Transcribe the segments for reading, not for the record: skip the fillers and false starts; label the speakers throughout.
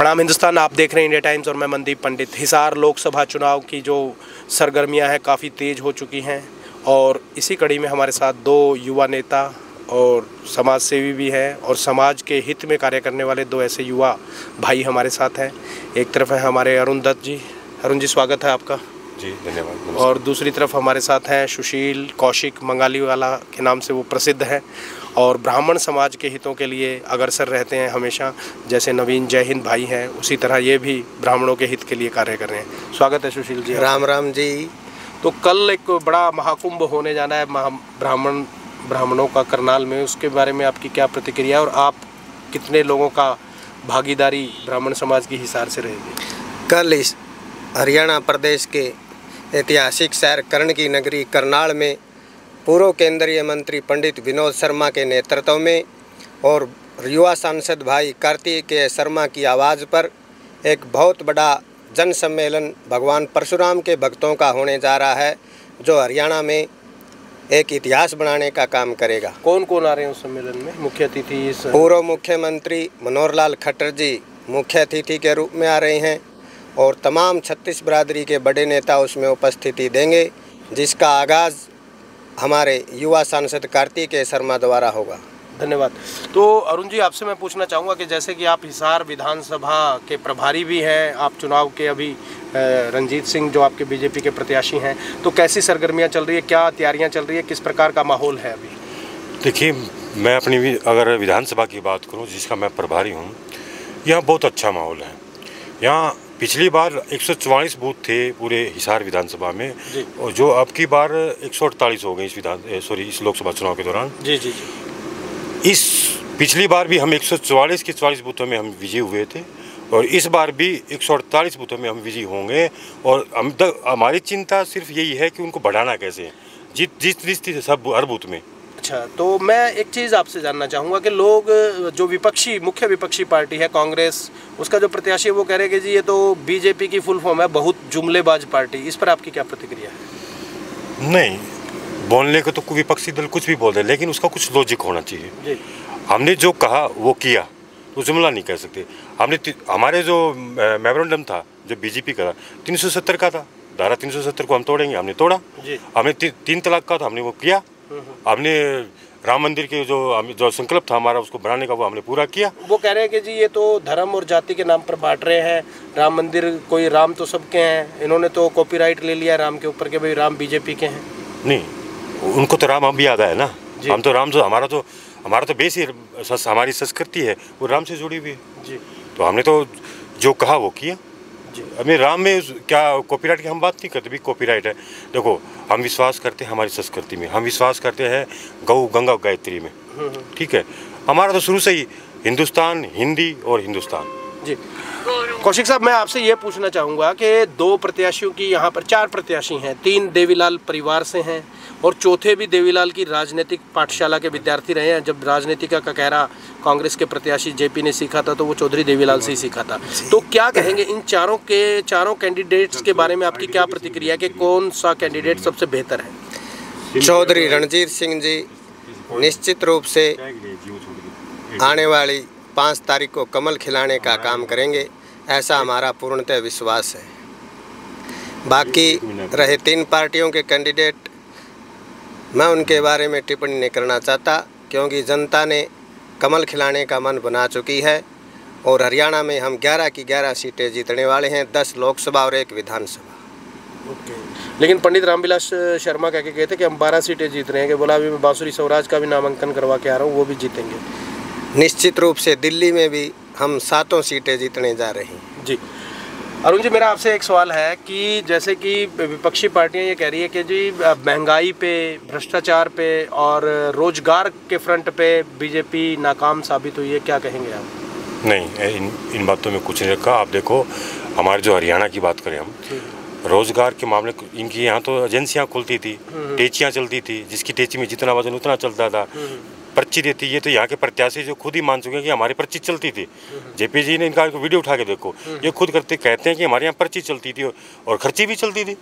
Speaker 1: प्रणाम हिंदुस्तान, आप देख रहे हैं इंडिया टाइम्स और मैं मनदीप पंडित। हिसार लोकसभा चुनाव की जो सरगर्मियां हैं काफ़ी तेज़ हो चुकी हैं और इसी कड़ी में हमारे साथ दो युवा नेता और समाज सेवी भी हैं और समाज के हित में कार्य करने वाले दो ऐसे युवा भाई हमारे साथ हैं। एक तरफ है हमारे अरुण दत्त जी। अरुण जी, स्वागत है आपका।
Speaker 2: जी धन्यवाद।
Speaker 1: और दूसरी तरफ हमारे साथ हैं सुशील कौशिक, मंगाली वाला के नाम से वो प्रसिद्ध हैं और ब्राह्मण समाज के हितों के लिए अग्रसर रहते हैं हमेशा। जैसे नवीन जय हिंद भाई हैं, उसी तरह ये भी ब्राह्मणों के हित के लिए कार्य कर रहे हैं। स्वागत है सुशील जी।
Speaker 3: राम राम जी।
Speaker 1: तो कल एक बड़ा महाकुंभ होने जाना है ब्राह्मणों का करनाल में, उसके बारे में आपकी क्या प्रतिक्रिया और आप कितने लोगों का भागीदारी ब्राह्मण समाज की हिसार से रहेगी?
Speaker 3: कल इस हरियाणा प्रदेश के ऐतिहासिक शहर कर्ण की नगरी करनाल में पूर्व केंद्रीय मंत्री पंडित विनोद शर्मा के नेतृत्व में और युवा सांसद भाई कार्तिकेय शर्मा की आवाज़ पर एक बहुत बड़ा जन सम्मेलन भगवान परशुराम के भक्तों का होने जा रहा है, जो हरियाणा में एक इतिहास बनाने का काम करेगा।
Speaker 1: कौन कौन आ रहे हैं उस सम्मेलन में? मुख्य अतिथि
Speaker 3: पूर्व मुख्यमंत्री मनोहर लाल खट्टर जी मुख्य अतिथि के रूप में आ रहे हैं और तमाम 36 बिरादरी के बड़े नेता उसमें उपस्थिति देंगे, जिसका आगाज़ हमारे युवा सांसद कार्तिकेय शर्मा द्वारा होगा।
Speaker 1: धन्यवाद। तो अरुण जी, आपसे मैं पूछना चाहूँगा कि जैसे कि आप हिसार विधानसभा के प्रभारी भी हैं, आप चुनाव के अभी रंजीत सिंह जो आपके बीजेपी के प्रत्याशी हैं, तो कैसी सरगर्मियाँ चल रही है, क्या तैयारियाँ चल रही है, किस प्रकार का माहौल है अभी?
Speaker 2: देखिए, मैं अपनी अगर विधानसभा की बात करूं, जिसका मैं प्रभारी हूं, यहाँ बहुत अच्छा माहौल है। यहाँ पिछली बार 144 बूथ थे पूरे हिसार विधानसभा में और जो अब की बार 148 हो गए इस लोकसभा चुनाव के दौरान।
Speaker 1: जी जी जी।
Speaker 2: इस पिछली बार भी हम 144 के 44 बूथों में हम विजयी हुए थे और इस बार भी 148 बूथों में हम विजयी होंगे और हम तक हमारी चिंता सिर्फ यही है कि उनको बढ़ाना कैसे है, जिस थी सब हर बूथ में।
Speaker 1: अच्छा, तो मैं एक चीज़ आपसे जानना चाहूँगा कि लोग जो मुख्य विपक्षी पार्टी है कांग्रेस, उसका जो प्रत्याशी है वो कह रहे हैं कि जी ये तो बीजेपी की फुल फॉर्म है, बहुत जुमलेबाज पार्टी। इस पर आपकी क्या प्रतिक्रिया है?
Speaker 2: नहीं, बोलने को तो कोई विपक्षी दल कुछ भी बोल रहे, लेकिन उसका कुछ लॉजिक होना चाहिए जी। हमने जो कहा वो किया, तो जुमला नहीं कह सकते। हमारे जो मेमोरेंडम था जो बीजेपी का 370 का था, धारा 370 को हम तोड़ेंगे, हमने तोड़ा। हमने 3 तलाक का था, हमने वो किया। हमने राम मंदिर के जो संकल्प था हमारा उसको बनाने का, वो हमने पूरा किया।
Speaker 1: वो कह रहे हैं कि जी ये तो धर्म और जाति के नाम पर बांट रहे हैं, राम मंदिर कोई राम तो सबके हैं, इन्होंने तो कॉपीराइट ले लिया राम के ऊपर के भाई राम बीजेपी के हैं।
Speaker 2: नहीं, उनको तो राम अभी याद आया ना। हम तो राम, जो हमारा तो बेस ही हमारी संस्कृति है वो राम से जुड़ी हुई है जी। तो हमने तो जो कहा वो किया जी। अभी राम में क्या कॉपीराइट की हम बात नहीं करते, भी कॉपीराइट है। देखो, हम विश्वास करते हैं हमारी संस्कृति में, हम विश्वास करते हैं गौ गंगा गायत्री में, ठीक है। हमारा तो शुरू से ही हिंदुस्तान, हिंदी और हिंदुस्तान जी।
Speaker 1: कौशिक साहब, मैं आपसे ये पूछना चाहूँगा कि 2 प्रत्याशियों की यहाँ पर 4 प्रत्याशी हैं, 3 देवीलाल परिवार से हैं और चौथे भी देवीलाल की राजनीतिक पाठशाला के विद्यार्थी रहे हैं। जब राजनीति का ककहरा कांग्रेस के प्रत्याशी जेपी ने सीखा था तो वो चौधरी देवीलाल से ही सीखा था। तो क्या कहेंगे इन चारों कैंडिडेट्स के बारे में? आपकी क्या प्रतिक्रिया है कि कौन सा कैंडिडेट सबसे बेहतर है?
Speaker 3: चौधरी रणजीत सिंह जी निश्चित रूप से आने वाली 5 तारीख को कमल खिलाने का काम करेंगे, ऐसा हमारा पूर्णतः विश्वास है। बाकी रहे 3 पार्टियों के कैंडिडेट, मैं उनके बारे में टिप्पणी नहीं करना चाहता, क्योंकि जनता ने कमल खिलाने का मन बना चुकी है और हरियाणा में हम 11 की 11 सीटें जीतने वाले हैं, 10 लोकसभा और 1 विधानसभा।
Speaker 1: लेकिन पंडित रामविलास शर्मा कह के गए थे कि हम 12 सीटें जीत रहे हैं, कि बोला अभी मैं बांसुरी स्वराज का भी नामांकन करवा के आ रहा हूँ, वो भी जीतेंगे।
Speaker 3: निश्चित रूप से दिल्ली में भी हम 7 सीटें जीतने जा रहे हैं
Speaker 1: जी। अरुण जी, मेरा आपसे एक सवाल है कि जैसे कि विपक्षी पार्टियां ये कह रही है कि जी महंगाई पे, भ्रष्टाचार पे और रोजगार के फ्रंट पे बीजेपी नाकाम साबित हुई है, क्या कहेंगे आप?
Speaker 2: नहीं, इन बातों में कुछ नहीं रखा। आप देखो, हमारे जो हरियाणा की बात करें हम, रोजगार के मामले इनकी यहाँ तो एजेंसियाँ खुलती थी, टेचियाँ चलती थी, जिसकी टेची में जितना वजन उतना चलता था, पर्ची देती। ये तो यहाँ के प्रत्याशी जो खुद ही मान चुके हैं कि हमारी पर्ची चलती थी। जेपी जी ने इनका वीडियो उठा के देखो, ये खुद कहते हैं कि हमारे यहाँ पर्ची चलती थी और खर्ची भी चलती थी।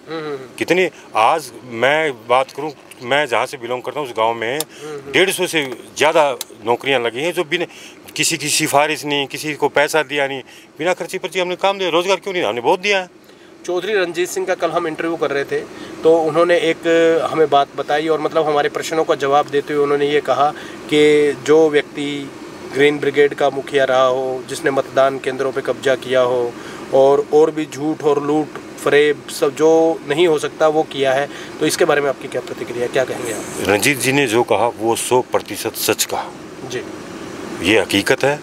Speaker 2: कितनी, आज मैं बात करूँ, मैं जहाँ से बिलोंग करता हूँ उस गाँव में 150 से ज़्यादा नौकरियाँ लगी हैं जो बिना किसी की सिफारिश नहीं, किसी को पैसा दिया नहीं, बिना खर्ची पर्ची हमने काम दिया। रोजगार क्यों नहीं, हमने बहुत दिया है।
Speaker 1: चौधरी रणजीत सिंह का कल हम इंटरव्यू कर रहे थे तो उन्होंने एक हमें बात बताई और मतलब हमारे प्रश्नों का जवाब देते हुए उन्होंने ये कहा कि जो व्यक्ति ग्रीन ब्रिगेड का मुखिया रहा हो, जिसने मतदान केंद्रों पे कब्जा किया हो और भी झूठ और लूट फरेब सब जो नहीं हो सकता वो किया है, तो इसके बारे में आपकी क्या प्रतिक्रिया, क्या कहेंगे आप?
Speaker 2: रणजीत जी ने जो कहा वो 100% सच कहा
Speaker 1: जी।
Speaker 2: ये हकीकत है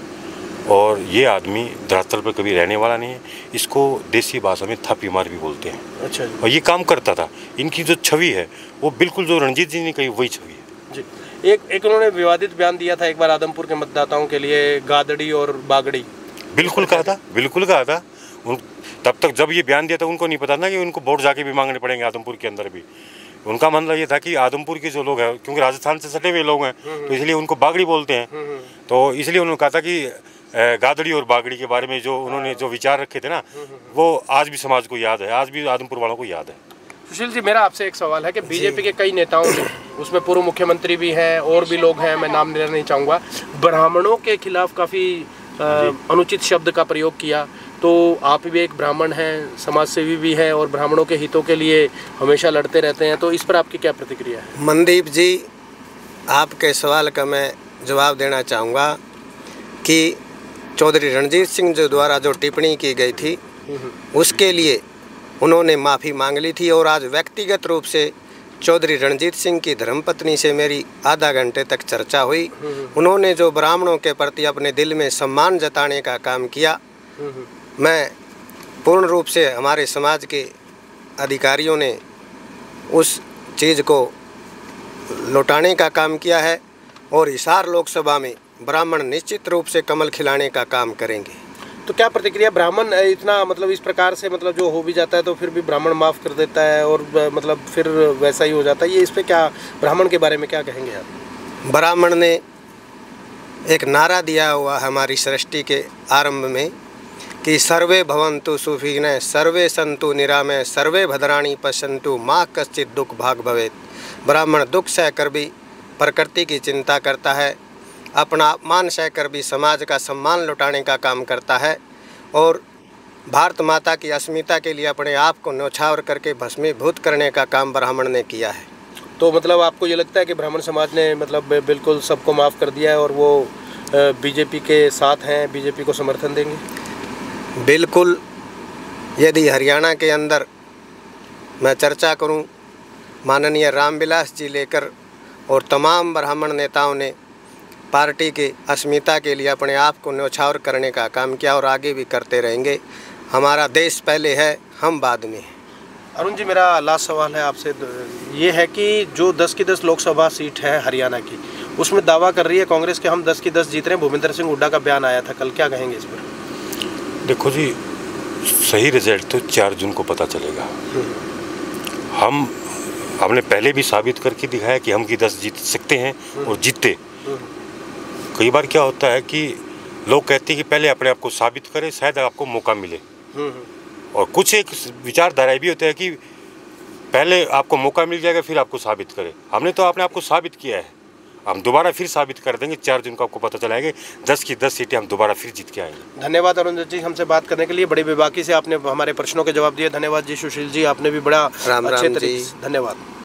Speaker 2: और ये आदमी धरातल पर कभी रहने वाला नहीं है। इसको देसी भाषा में थपी मार भी बोलते हैं।
Speaker 1: अच्छा जी।
Speaker 2: और ये काम करता था। इनकी जो छवि है वो बिल्कुल जो रणजीत जी ने कही वही छवि है
Speaker 1: जी। एक उन्होंने विवादित बयान दिया था एक बार आदमपुर के मतदाताओं के लिए, गादड़ी और बागड़ी।
Speaker 2: बिल्कुल कहा था, बिल्कुल कहा था। तब तक जब ये बयान दिया था उनको नहीं पता ना कि उनको वोट जाके भी मांगने पड़ेंगे आदमपुर के अंदर भी। उनका मतलब ये था कि आदमपुर के जो लोग हैं, क्योंकि राजस्थान से सटे हुए लोग हैं तो इसलिए उनको बागड़ी बोलते हैं, तो इसलिए उन्होंने कहा था कि गादड़ी और बागड़ी के बारे में जो उन्होंने जो विचार रखे थे ना, वो आज भी समाज को याद है, आज भी आदमपुर वालों को याद है।
Speaker 1: सुशील जी, मेरा आपसे एक सवाल है कि बीजेपी के कई नेताओं ने, उसमें पूर्व मुख्यमंत्री भी हैं और भी लोग हैं, मैं नाम लेना नहीं चाहूँगा, ब्राह्मणों के खिलाफ काफ़ी अनुचित शब्द का प्रयोग किया। तो आप भी एक ब्राह्मण हैं, समाजसेवी भी हैं और ब्राह्मणों के हितों के लिए हमेशा लड़ते रहते हैं, तो इस पर आपकी क्या प्रतिक्रिया है?
Speaker 3: मनदीप जी, आपके सवाल का मैं जवाब देना चाहूँगा कि चौधरी रणजीत सिंह जो द्वारा जो टिप्पणी की गई थी उसके लिए उन्होंने माफ़ी मांग ली थी और आज व्यक्तिगत रूप से चौधरी रणजीत सिंह की धर्मपत्नी से मेरी आधा घंटे तक चर्चा हुई। उन्होंने जो ब्राह्मणों के प्रति अपने दिल में सम्मान जताने का काम किया, मैं पूर्ण रूप से हमारे समाज के अधिकारियों ने उस चीज़ को लौटाने का काम किया है और हिसार लोकसभा में ब्राह्मण निश्चित रूप से कमल खिलाने का काम करेंगे।
Speaker 1: तो क्या प्रतिक्रिया, ब्राह्मण इतना मतलब इस प्रकार से मतलब जो हो भी जाता है तो फिर भी ब्राह्मण माफ़ कर देता है और मतलब फिर वैसा ही हो जाता है, ये इस पे क्या, ब्राह्मण के बारे में क्या कहेंगे आप?
Speaker 3: ब्राह्मण ने एक नारा दिया हुआ हमारी सृष्टि के आरंभ में कि सर्वे भवन्तु सुखिनः सर्वे सन्तु निरामय सर्वे भद्राणि पश्यन्तु मा कश्चित् दुख भाग भवेत्। ब्राह्मण दुख सहकर भी प्रकृति की चिंता करता है, अपना अपमान सहकर भी समाज का सम्मान लौटाने का काम करता है और भारत माता की अस्मिता के लिए अपने आप को न्यौछावर करके भस्मीभूत करने का काम ब्राह्मण ने किया है।
Speaker 1: तो मतलब आपको ये लगता है कि ब्राह्मण समाज ने मतलब बिल्कुल सबको माफ़ कर दिया है और वो बीजेपी के साथ हैं, बीजेपी को समर्थन देंगे?
Speaker 3: बिल्कुल। यदि हरियाणा के अंदर मैं चर्चा करूं, माननीय रामविलास जी लेकर और तमाम ब्राह्मण नेताओं ने पार्टी की अस्मिता के लिए अपने आप को न्यौछावर करने का काम किया और आगे भी करते रहेंगे। हमारा देश पहले है, हम बाद में हैं।
Speaker 1: अरुण जी, मेरा लास्ट सवाल है आपसे, ये है कि जो 10 की 10 लोकसभा सीट है हरियाणा की, उसमें दावा कर रही है कांग्रेस के हम 10 की 10 जीत रहे हैं। भूपेंद्र सिंह हुड्डा का बयान आया था कल, क्या कहेंगे इस पर?
Speaker 2: देखो जी, सही रिजल्ट तो 4 जून को पता चलेगा। हमने पहले भी साबित करके दिखाया कि हम की 10 जीत सकते हैं और जीतते। कई बार क्या होता है कि लोग कहते हैं कि पहले अपने आप को साबित करें, शायद आपको मौका मिले। और कुछ एक विचारधारा भी होता है कि पहले आपको मौका मिल जाएगा फिर आपको साबित करें। हमने तो अपने आप को साबित किया है, हम दोबारा फिर साबित कर देंगे। 4 जून को आपको पता चलाएंगे 10 की 10 सीटें हम दोबारा फिर जीत के आएंगे।
Speaker 1: धन्यवाद अरुण जी, हमसे बात करने के लिए, बड़ी बेबाकी से आपने हमारे प्रश्नों के जवाब दिए। धन्यवाद जी। सुशील जी, आपने भी बड़ा अच्छे तरीके से, धन्यवाद।